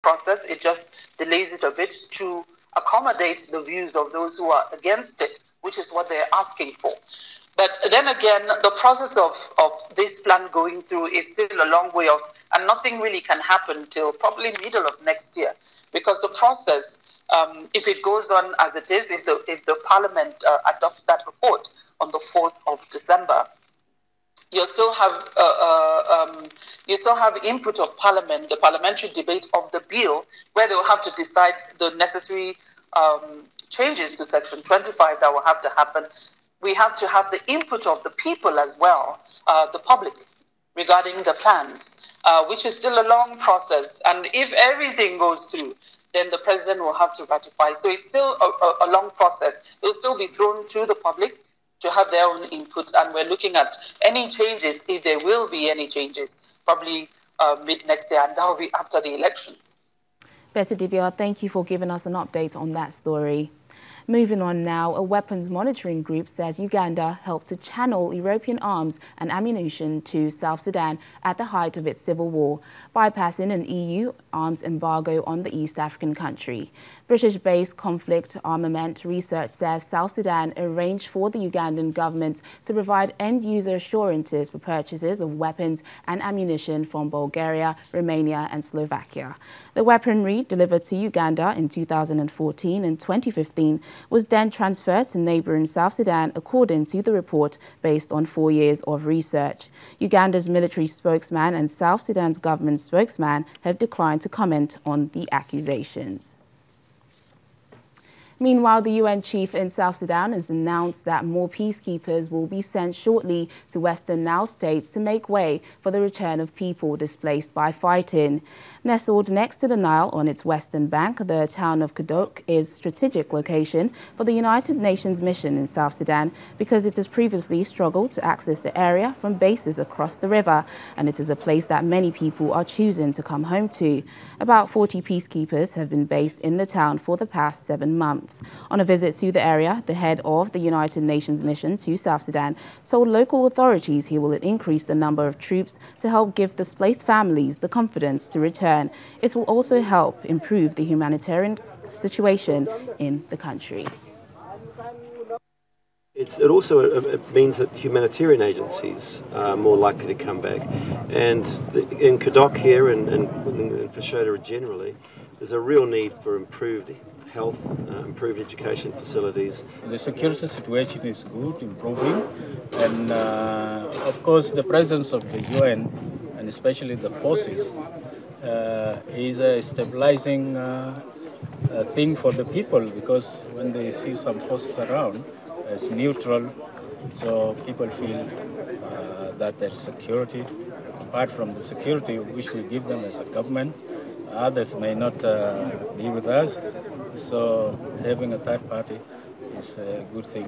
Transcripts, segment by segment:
process. It just delays it a bit to accommodate the views of those who are against it, which is what they're asking for. But then again, the process of this plan going through is still a long way off, and nothing really can happen till probably middle of next year, because the process, if it goes on as it is, if the Parliament adopts that report on the 4th of December, you still have input of Parliament, the parliamentary debate of the bill, where they'll have to decide the necessary changes to Section 25 that will have to happen. We have to have the input of the people as well, the public, regarding the plans, which is still a long process. And if everything goes through, then the president will have to ratify. So it's still a long process. It will still be thrown to the public to have their own input. And we're looking at any changes, if there will be any changes, probably mid next year, and that will be after the elections. Pt.2, thank you for giving us an update on that story. Moving on now, a weapons monitoring group says Uganda helped to channel European arms and ammunition to South Sudan at the height of its civil war, bypassing an EU arms embargo on the East African country. British-based conflict armament research says South Sudan arranged for the Ugandan government to provide end-user assurances for purchases of weapons and ammunition from Bulgaria, Romania and Slovakia. The weaponry delivered to Uganda in 2014 and 2015 was then transferred to neighboring South Sudan, according to the report based on 4 years of research. Uganda's military spokesman and South Sudan's government spokesman have declined to comment on the accusations. Meanwhile, the UN chief in South Sudan has announced that more peacekeepers will be sent shortly to Western Nile states to make way for the return of people displaced by fighting. Nestled next to the Nile on its western bank, the town of Govt is a strategic location for the United Nations mission in South Sudan because it has previously struggled to access the area from bases across the river, and it is a place that many people are choosing to come home to. About 40 peacekeepers have been based in the town for the past 7 months. On a visit to the area, the head of the United Nations mission to South Sudan told local authorities he will increase the number of troops to help give displaced families the confidence to return. It will also help improve the humanitarian situation in the country. It also means that humanitarian agencies are more likely to come back. And in Kadok here and for Shoda generally, there's a real need for improved health, improved education facilities. The security situation is good, improving, and of course the presence of the UN and especially the forces is a stabilizing thing for the people, because when they see some forces around, it's neutral, so people feel that there's security. Apart from the security which we give them as a government, others may not be with us, so having a third party is a good thing.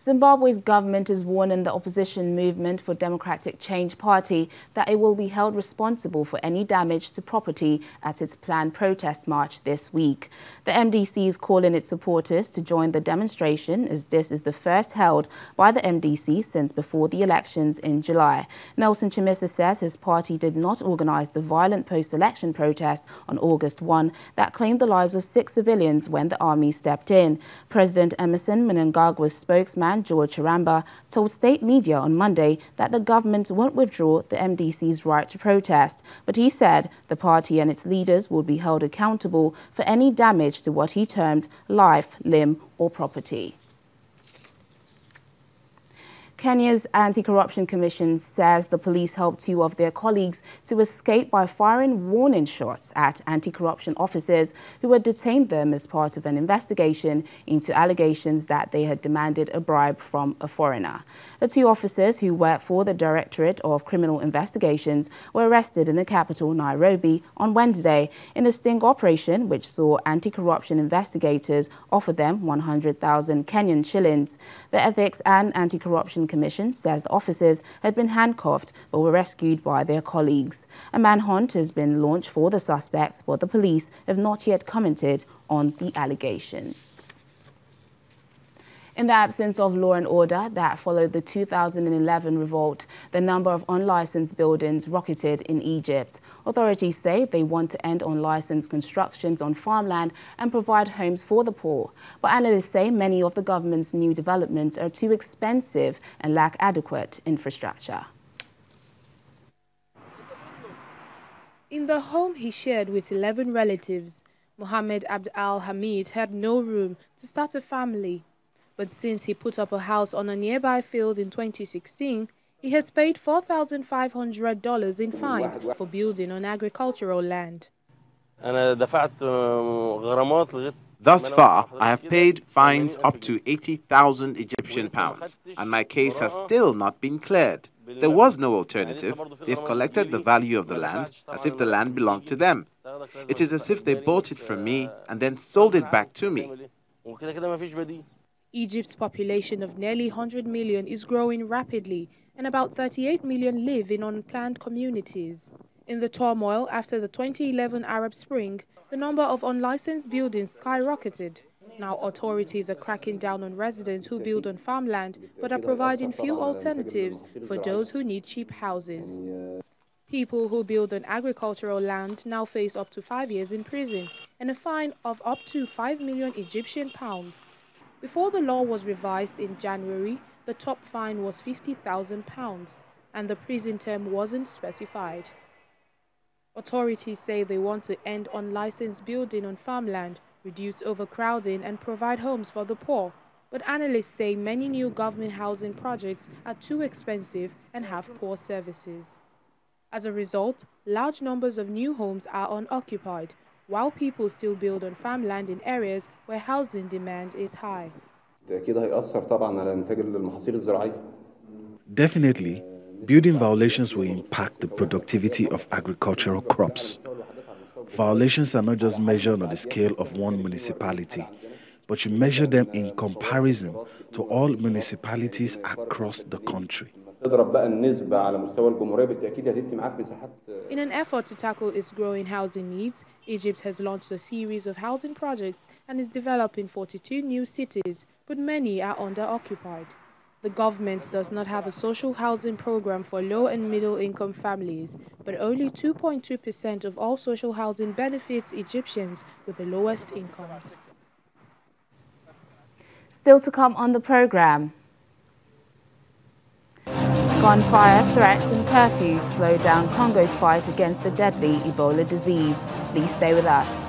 Zimbabwe's government is warning the opposition movement for Democratic Change Party that it will be held responsible for any damage to property at its planned protest march this week. The MDC is calling its supporters to join the demonstration, as this is the first held by the MDC since before the elections in July. Nelson Chamisa says his party did not organize the violent post-election protest on August 1 that claimed the lives of 6 civilians when the army stepped in. President Emerson Mnangagwa's spokesman George Charamba told state media on Monday that the government won't withdraw the MDC's right to protest, but he said the party and its leaders will be held accountable for any damage to what he termed life, limb or property. Kenya's Anti-Corruption Commission says the police helped 2 of their colleagues to escape by firing warning shots at anti-corruption officers who had detained them as part of an investigation into allegations that they had demanded a bribe from a foreigner. The 2 officers, who work for the Directorate of Criminal Investigations, were arrested in the capital, Nairobi, on Wednesday in a sting operation which saw anti-corruption investigators offer them 100,000 Kenyan shillings. The Ethics and Anti-Corruption Commission says the officers had been handcuffed but were rescued by their colleagues. A manhunt has been launched for the suspects, but the police have not yet commented on the allegations. In the absence of law and order that followed the 2011 revolt, the number of unlicensed buildings rocketed in Egypt. Authorities say they want to end unlicensed constructions on farmland and provide homes for the poor. But analysts say many of the government's new developments are too expensive and lack adequate infrastructure. In the home he shared with 11 relatives, Mohammed Abd al-Hamid had no room to start a family. But since he put up a house on a nearby field in 2016, he has paid $4,500 in fines for building on agricultural land. Thus far, I have paid fines up to 80,000 Egyptian pounds, and my case has still not been cleared. There was no alternative. They've collected the value of the land as if the land belonged to them. It is as if they bought it from me and then sold it back to me. Egypt's population of nearly 100 million is growing rapidly, and about 38 million live in unplanned communities. In the turmoil after the 2011 Arab Spring, the number of unlicensed buildings skyrocketed. Now authorities are cracking down on residents who build on farmland but are providing few alternatives for those who need cheap houses. People who build on agricultural land now face up to 5 years in prison and a fine of up to 5 million Egyptian pounds. Before the law was revised in January, the top fine was £50,000 and the prison term wasn't specified. Authorities say they want to end unlicensed building on farmland, reduce overcrowding and provide homes for the poor. But analysts say many new government housing projects are too expensive and have poor services. As a result, large numbers of new homes are unoccupied, while people still build on farmland in areas where housing demand is high. Definitely, building violations will impact the productivity of agricultural crops. Violations are not just measured on the scale of one municipality, but you measure them in comparison to all municipalities across the country. In an effort to tackle its growing housing needs, Egypt has launched a series of housing projects and is developing 42 new cities, but many are under-occupied. The government does not have a social housing program for low and middle-income families, but only 2.2% of all social housing benefits Egyptians with the lowest incomes. Still to come on the program. Gunfire, threats and curfews slow down Congo's fight against the deadly Ebola disease. Please stay with us.